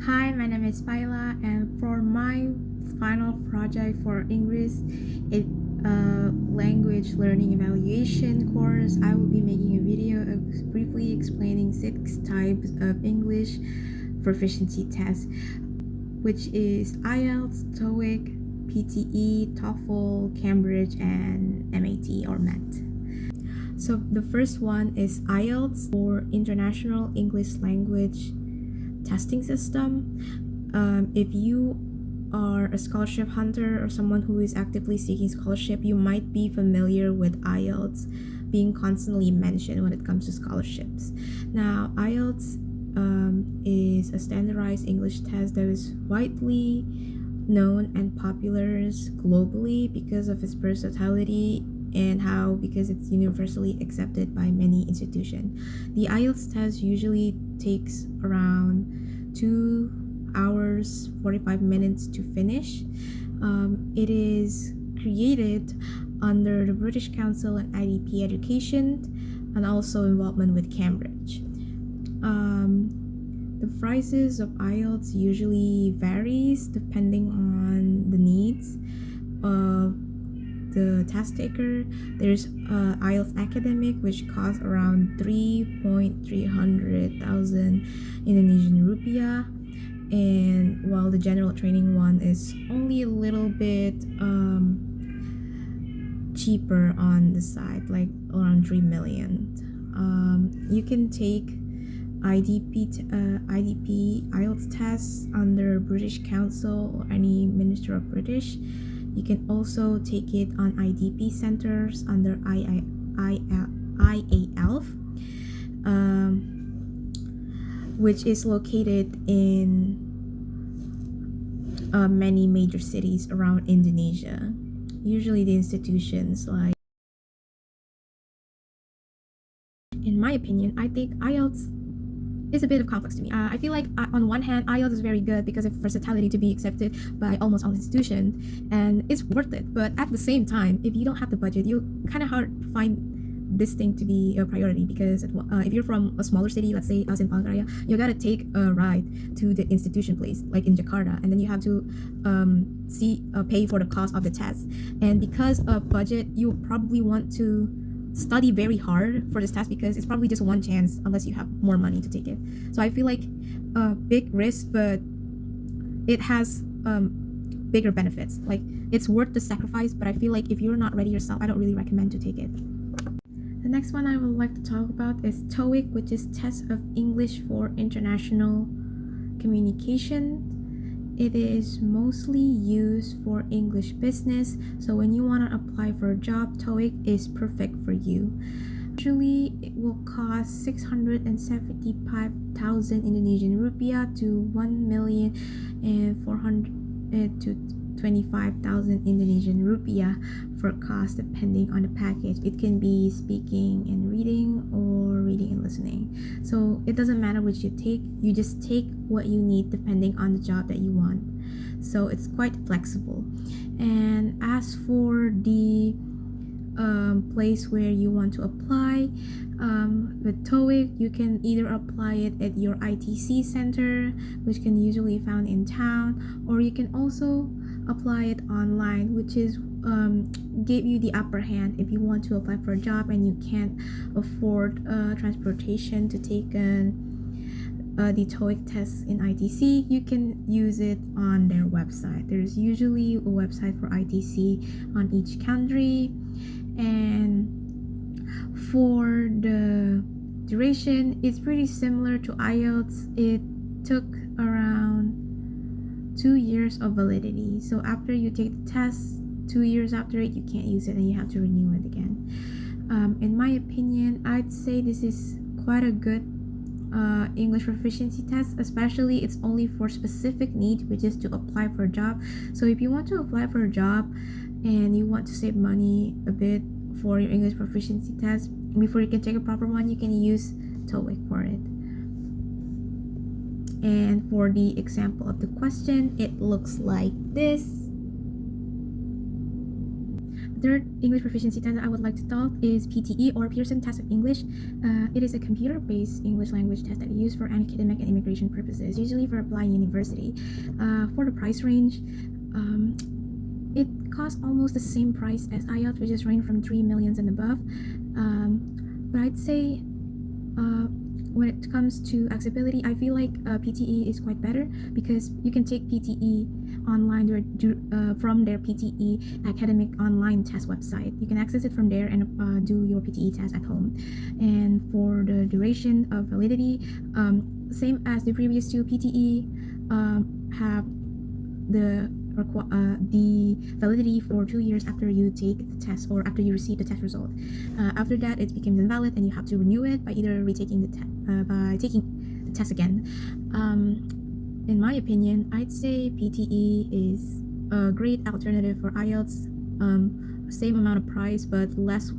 Hi, my name is Faila, and for my final project for English, it language learning evaluation course, I will be making a video of briefly explaining 6 types of English proficiency tests, which is IELTS, TOEIC, PTE, TOEFL, Cambridge, and MAT or MET. So the first one is IELTS, or International English Language Testing System. If you are a scholarship hunter or someone who is actively seeking scholarship, you might be familiar with IELTS being constantly mentioned when it comes to scholarships. Now, IELTS is a standardized English test that is widely known and popular globally because of its versatility and because it's universally accepted by many institutions. The IELTS test usually takes around 2 hours 45 minutes to finish. It is created under the British Council and IDP Education, and also involvement with Cambridge. The prices of IELTS usually varies depending on the needs of the test taker. There's IELTS Academic, which costs around 3,300,000 Indonesian rupiah, and while the general training one is only a little bit cheaper on the side, like around 3 million. You can take IDP IELTS tests under British Council or any Minister of British. You can also take it on IDP centers under IALF, which is located in many major cities around Indonesia. Usually the institutions, like, in my opinion, I think IELTS is a bit of complex to me. I feel like on one hand, IELTS is very good because of versatility to be accepted by almost all institutions, and it's worth it. But at the same time, if you don't have the budget, you kind of hard to find this thing to be a priority, because if you're from a smaller city, let's say us in Palangkaraya, you gotta take a ride to the institution place, like in Jakarta, and then you have to pay for the cost of the test. And because of budget, you probably want to study very hard for this test, because it's probably just one chance unless you have more money to take it. So I feel like a big risk, but it has bigger benefits. Like, it's worth the sacrifice, but I feel like if you're not ready yourself, I don't really recommend to take it. The next one I would like to talk about is TOEIC, which is Test of English for International Communication. It is mostly used for English business, so when you want to apply for a job, TOEIC is perfect for you. Usually, it will cost 675,000 Indonesian rupiah to 1,400,000 to 25,000 Indonesian rupiah for cost, depending on the package. It can be speaking and reading, or reading and listening. So it doesn't matter which you take, you just take what you need depending on the job that you want. So it's quite flexible. And as for the place where you want to apply, with TOEIC, you can either apply it at your ITC center, which can usually found in town, or you can also apply it online, which is give you the upper hand if you want to apply for a job and you can't afford transportation to take the TOEIC test in ITC. You can use it on their website. There's usually a website for ITC on each country. And for the duration, it's pretty similar to IELTS. It took around 2 years of validity. So after you take the test, 2 years after it, you can't use it and you have to renew it again. In my opinion, I'd say this is quite a good English proficiency test, especially it's only for specific need, which is to apply for a job. So if you want to apply for a job and you want to save money a bit for your English proficiency test before you can take a proper one, you can use TOEIC for it. And for the example of the question, it looks like this. third English proficiency test that I would like to talk is PTE, or Pearson Test of English. It is a computer-based English language test that is used for academic and immigration purposes, usually for applying university. For the price range, it costs almost the same price as IELTS, which is range from 3 millions and above. But I'd say when it comes to accessibility, I feel like PTE is quite better because you can take PTE online from their PTE academic online test website. You can access it from there and do your PTE test at home. And for the duration of validity, same as the previous two, PTE have the validity for 2 years after you take the test or after you receive the test result. After that, it becomes invalid and you have to renew it by either taking the test again. In my opinion, I'd say PTE is a great alternative for IELTS. Same amount of price but less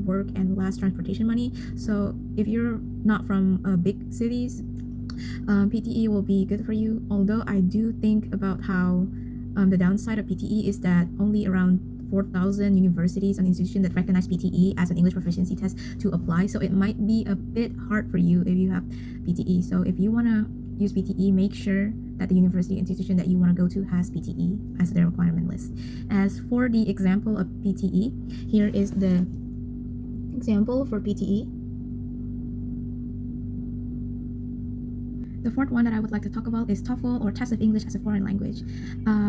work and less transportation money. So if you're not from big cities, PTE will be good for you. Although I do think about how the downside of PTE is that only around 4,000 universities and institutions that recognize PTE as an English proficiency test to apply. So it might be a bit hard for you if you have PTE. So if you want to use PTE, make sure that the university institution that you want to go to has PTE as their requirement list. As for the example of PTE, here is the example for PTE. The fourth one that I would like to talk about is TOEFL, or Test of English as a Foreign Language.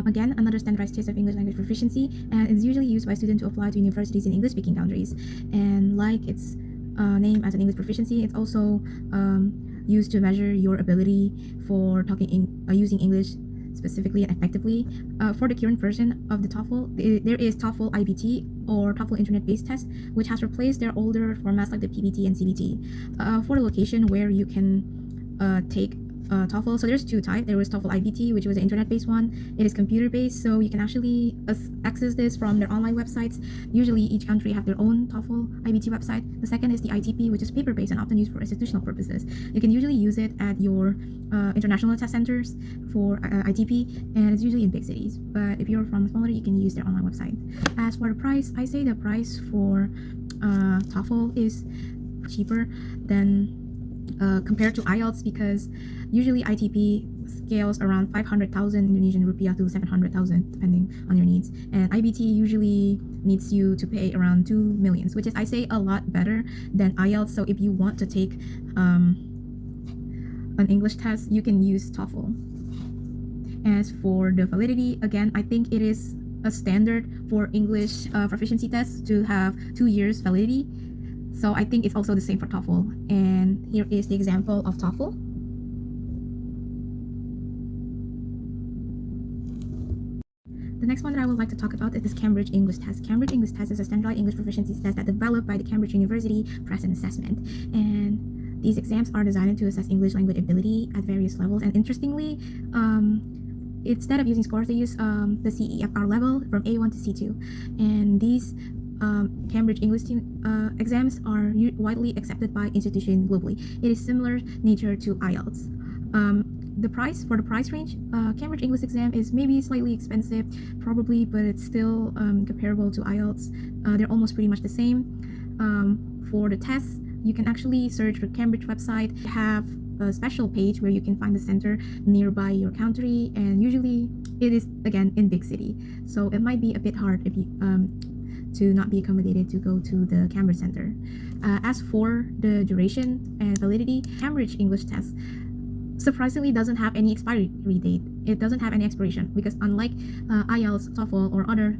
Again, another standardized test of English language proficiency, and it's usually used by students to apply to universities in English-speaking countries. And like its name as an English proficiency, it's also used to measure your ability for using English specifically and effectively. For the current version of the TOEFL, there is TOEFL IBT, or TOEFL Internet-Based Test, which has replaced their older formats like the PBT and CBT. For the location where you can take TOEFL, so there's two types. There was TOEFL IBT, which was an internet-based one. It is computer-based, so you can actually access this from their online websites. Usually each country have their own TOEFL IBT website. The second is the ITP, which is paper-based and often used for institutional purposes. You can usually use it at your international test centers for ITP, and it's usually in big cities. But if you're from smaller, you can use their online website. As for the price, I say the price for TOEFL is cheaper than compared to IELTS, because usually ITP scales around 500,000 Indonesian rupiah to 700,000 depending on your needs, and IBT usually needs you to pay around 2 millions, which is, I say, a lot better than IELTS. So if you want to take an English test, you can use TOEFL. As for the validity, again, I think it is a standard for English proficiency tests to have 2 years validity. So I think it's also the same for TOEFL. And here is the example of TOEFL. The next one that I would like to talk about is this Cambridge English Test. Cambridge English Test is a standardized English proficiency test that developed by the Cambridge University Press and Assessment. And these exams are designed to assess English language ability at various levels. And interestingly, instead of using scores, they use the CEFR level from A1 to C2. And these Cambridge English exams are widely accepted by institutions globally. It is similar nature to IELTS. The price range, Cambridge English exam is maybe slightly expensive, probably, but it's still comparable to IELTS. They're almost pretty much the same. For the tests, you can actually search the Cambridge website. They have a special page where you can find the center nearby your country, and usually it is, again, in big city. So it might be a bit hard if you to not be accommodated to go to the Cambridge Center. As for the duration and validity, Cambridge English Test surprisingly doesn't have any expiry date. It doesn't have any expiration, because unlike IELTS, TOEFL, or other,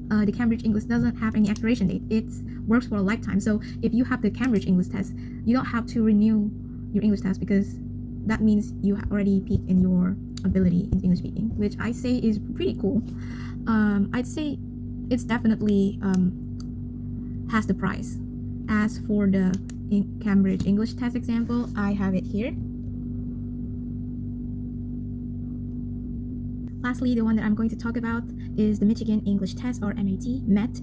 the Cambridge English doesn't have any expiration date. It works for a lifetime. So if you have the Cambridge English Test, you don't have to renew your English test, because that means you have already peaked in your ability in English speaking, which I say is pretty cool. I'd say it's definitely has the price. As for the Cambridge English Test example, I have it here. Lastly, the one that I'm going to talk about is the Michigan English Test, or MET.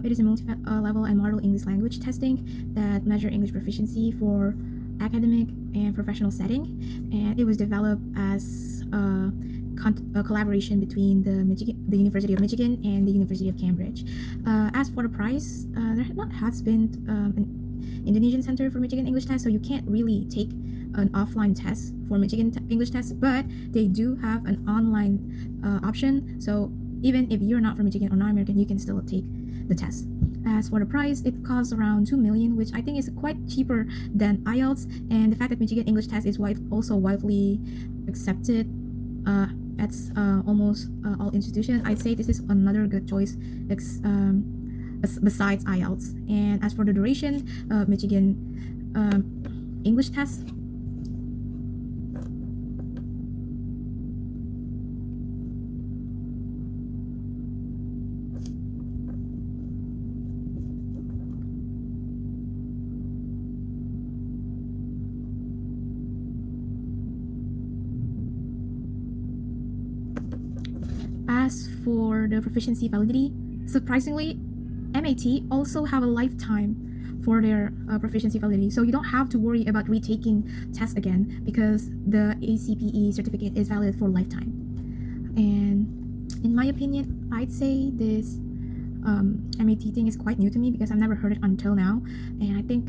It is a multi-level and model English language testing that measure English proficiency for academic and professional setting, and it was developed as collaboration between the University of Michigan and the University of Cambridge. As for the price, there has been an Indonesian Center for Michigan English Test, so you can't really take an offline test for Michigan English Test, but they do have an online option. So even if you're not from Michigan or not American, you can still take the test. As for the price, it costs around 2 million, which I think is quite cheaper than IELTS, and the fact that Michigan English Test is also widely accepted at almost all institutions, I'd say this is another good choice besides IELTS. And as for the duration, Michigan English Test, as for the proficiency validity, surprisingly, MAT also have a lifetime for their proficiency validity, so you don't have to worry about retaking tests again because the ACPE certificate is valid for lifetime. And in my opinion, I'd say this MAT thing is quite new to me because I've never heard it until now, and I think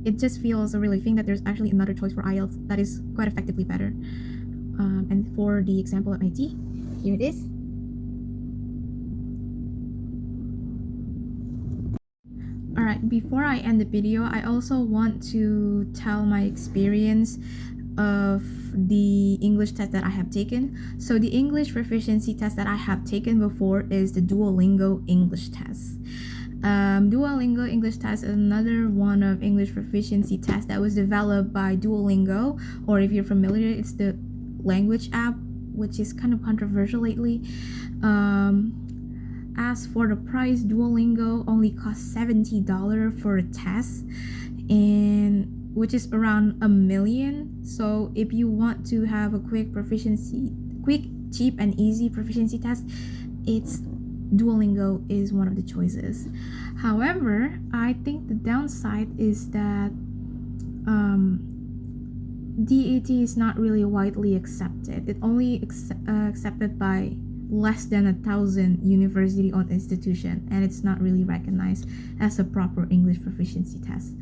it just feels a relieving that there's actually another choice for IELTS that is quite effectively better. And for the example of MAT, here it is. Alright, before I end the video, I also want to tell my experience of the English test that I have taken. So the English proficiency test that I have taken before is the Duolingo English test. Duolingo English test is another one of English proficiency test that was developed by Duolingo, or if you're familiar, it's the language app, which is kind of controversial lately. As for the price, Duolingo only costs $70 for a test, and which is around $1 million. So if you want to have a quick, cheap and easy proficiency test, Duolingo is one of the choices. However, I think the downside is that DET is not really widely accepted. It only accepted by less than 1,000 university-owned institution, and it's not really recognized as a proper English proficiency test,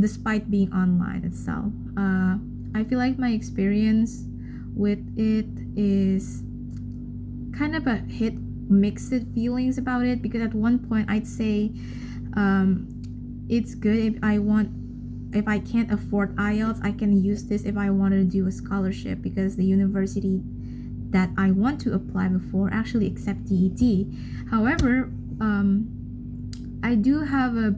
despite being online itself. I feel like my experience with it is kind of a hit mixed feelings about it, because at one point I'd say it's good if I can't afford IELTS, I can use this if I want to do a scholarship, because the university that I want to apply before actually accept DET. However, I do have a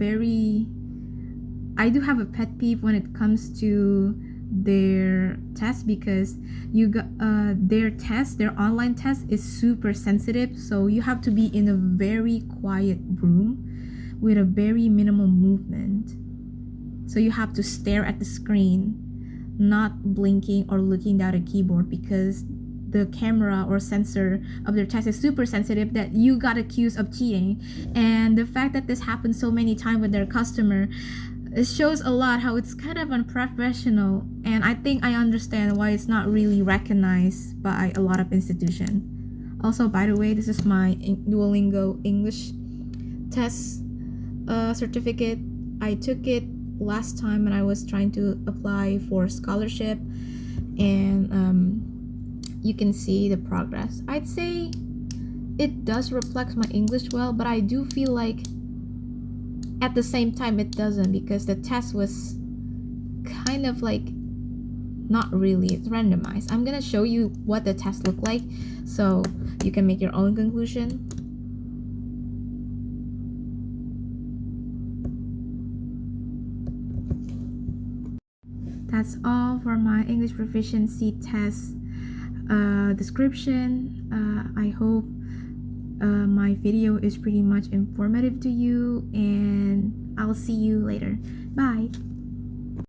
pet peeve when it comes to their test, because their online test is super sensitive, so you have to be in a very quiet room with a very minimal movement. So you have to stare at the screen, not blinking or looking down at a keyboard, because the camera or sensor of their test is super sensitive that you got accused of cheating. And the fact that this happens so many times with their customer, it shows a lot how it's kind of unprofessional, and I think I understand why it's not really recognized by a lot of institutions. Also, by the way, this is my Duolingo English test certificate. I took it last time when I was trying to apply for scholarship, and you can see the progress. I'd say it does reflect my English well, but I do feel like at the same time it doesn't, because the test was kind of like not really, it's randomized. I'm gonna show you what the test looked like so you can make your own conclusion. That's all for my English proficiency test description. I hope my video is pretty much informative to you, and I'll see you later. Bye.